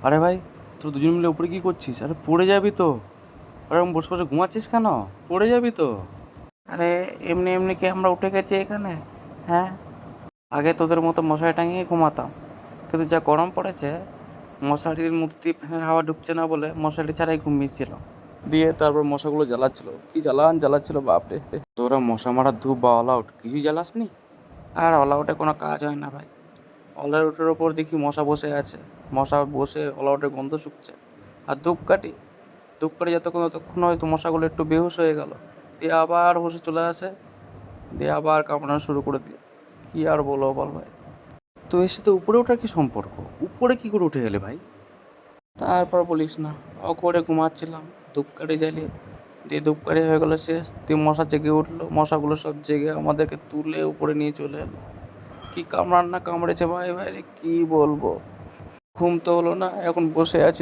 আরে ভাই, তোর দুজন মিলে উপরে কি করছিস? আরে পড়ে যাবি তো। আরে আমি বসে বসে ঘুমাচ্ছিস কেন? পড়ে যাবি তো। আরে এমনি এমনি কি আমরা উঠে গেছি এখানে? হ্যাঁ, আগে তোদের মতো মশারি টাঙিয়ে ঘুমাতাম, কিন্তু যা গরম পড়েছে, মশারির মধ্যে দিয়ে ফ্যানের হাওয়া ঢুকছে না বলে মশারি ছাড়াই ঘুমিয়েছিল। দিয়ে তারপর মশাগুলো জ্বালাচ্ছিল, কি জ্বালাচ্ছিল বাপরে। তোরা মশা মারার ধূপ বা অল আউট কিছুই জ্বালাসনি? আর অল আউটে কোনো কাজ হয় না ভাই। অল আউটের ওপর দেখি মশা বসে আছে, মশা বসে অল আউটের গন্ধ শুকছে। আর ধূপকাঠি যতক্ষণ হয়তো মশাগুলো একটু বেহুশ হয়ে গেল, দিয়ে আবার বসে চলে আসে, দিয়ে আবার কামড়ানো শুরু করে দিয়ে। কি আর বলবো বল ভাই। তো এর সাথে উপরে ওঠার কি সম্পর্ক? উপরে কি করে উঠে গেলে ভাই? তারপর বলিস না, অকরে ঘুমাচ্ছিলাম ধূপকাঠি জ্বালিয়ে, দিয়ে ধূপকাঠি হয়ে গেলো শেষ, দিয়ে মশা জেগে উঠলো, মশাগুলো সব জেগে আমাদেরকে তুলে উপরে নিয়ে চলে এলো। কি কামড়ান না কামড়েছে ভাই, ভাই রে কি বলবো। ঘুম তো হলো না, এখন বসে আছি।